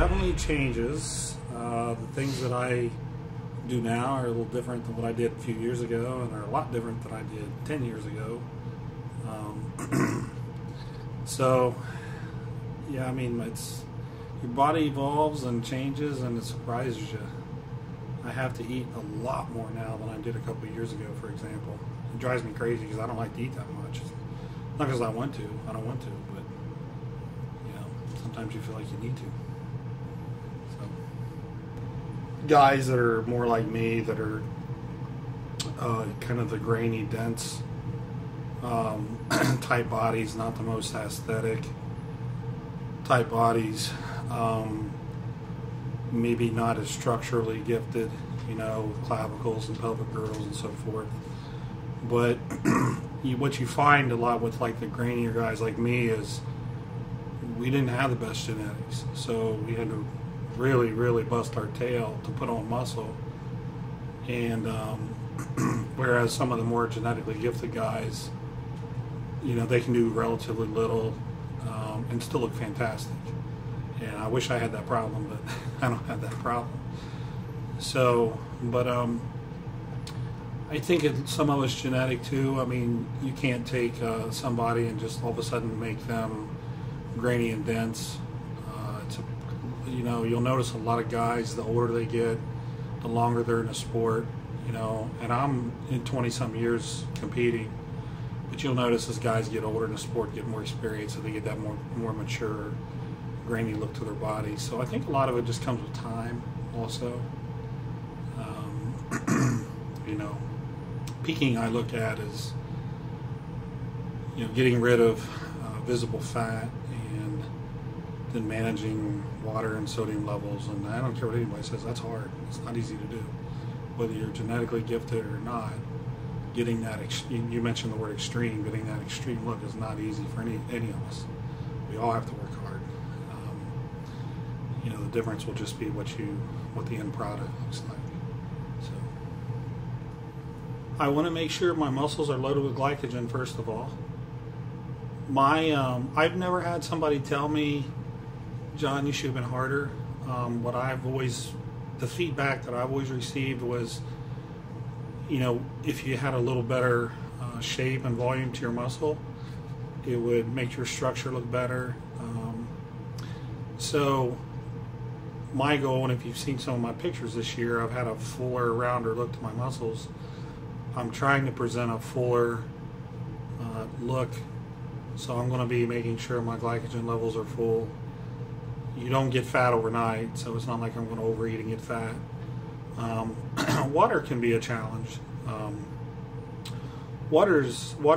definitely changes. The things that I do now are a little different than what I did a few years ago, and are a lot different than I did 10 years ago. So, yeah, I mean, your body evolves and changes, and it surprises you. I have to eat a lot more now than I did a couple of years ago, for example. It drives me crazy because I don't like to eat that much. Not because I don't want to, but you know, sometimes you feel like you need to. So, guys that are more like me, that are kind of the grainy, dense type bodies, not the most aesthetic type bodies, maybe not as structurally gifted, you know, with clavicles and pelvic girdles and so forth. But what you find a lot with like the grainier guys like me is we didn't have the best genetics, so we had to really, really bust our tail to put on muscle. And whereas some of the more genetically gifted guys, you know, they can do relatively little and still look fantastic. And I wish I had that problem, but I don't have that problem. So, but I think some of it's genetic too. I mean, you can't take somebody and just all of a sudden make them grainy and dense. You know, you'll notice a lot of guys, the older they get, the longer they're in a sport, you know, and I'm in 20-some years competing, but you'll notice as guys get older in the sport, get more experience, so they get that more mature, grainy look to their body. So I think a lot of it just comes with time also. You know, peaking I look at is, you know, getting rid of visible fat and then managing water and sodium levels. And I don't care what anybody says, that's hard. It's not easy to do. Whether you're genetically gifted or not, getting that, you mentioned the word extreme, getting that extreme look is not easy for any of us. We all have to work hard. You know, the difference will just be what the end product looks like. So, I want to make sure my muscles are loaded with glycogen first of all. I've never had somebody tell me, John, you should have been harder. The feedback that I've always received was, you know, if you had a little better shape and volume to your muscle, it would make your structure look better. So my goal, and if you've seen some of my pictures this year, I've had a fuller, rounder look to my muscles. I'm trying to present a fuller look, so I'm going to be making sure my glycogen levels are full. You don't get fat overnight, so it's not like I'm going to overeat and get fat. Water can be a challenge. Water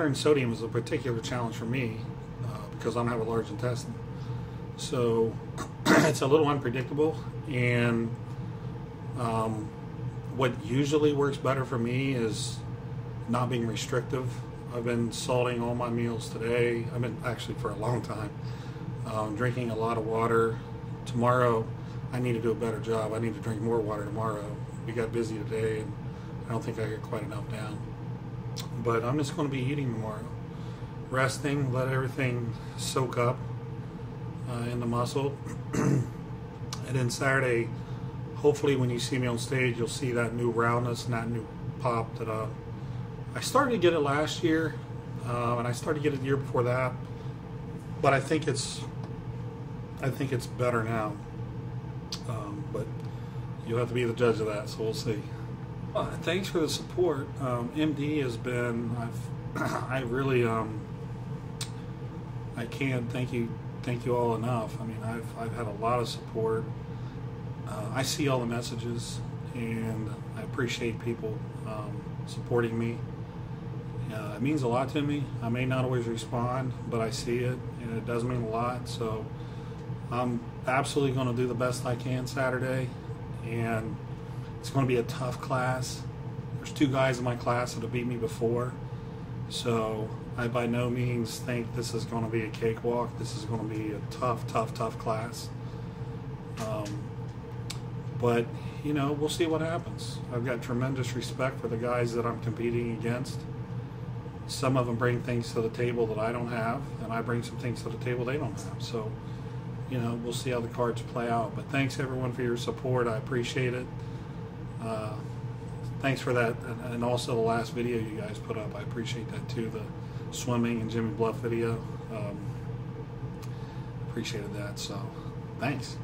and sodium is a particular challenge for me because I don't have a large intestine. So it's a little unpredictable, and what usually works better for me is not being restrictive. I've been salting all my meals today. I've been actually for a long time. Drinking a lot of water. Tomorrow I need to do a better job. I need to drink more water tomorrow. We got busy today and I don't think I got quite enough down. But I'm just going to be eating tomorrow. Resting, let everything soak up in the muscle. And then Saturday, hopefully when you see me on stage, you'll see that new roundness and that new pop that I started to get it last year, and I started to get it the year before that. But I think it's better now. But you'll have to be the judge of that, so we'll see. Thanks for the support. MD has been, I really, I can't thank you all enough. I mean, I've had a lot of support. I see all the messages, and I appreciate people supporting me. It means a lot to me. I may not always respond, but I see it, and it does mean a lot. So I'm absolutely going to do the best I can Saturday, and it's going to be a tough class. There's 2 guys in my class that have beat me before, so I by no means think this is going to be a cakewalk. This is going to be a tough class. But, you know, we'll see what happens. I've got tremendous respect for the guys that I'm competing against. Some of them bring things to the table that I don't have, and I bring some things to the table they don't have. So, you know, we'll see how the cards play out. But thanks everyone for your support. I appreciate it. Thanks for that, and also the last video you guys put up. I appreciate that too. The swimming and Jimmy Bluff video. Appreciated that. So, thanks.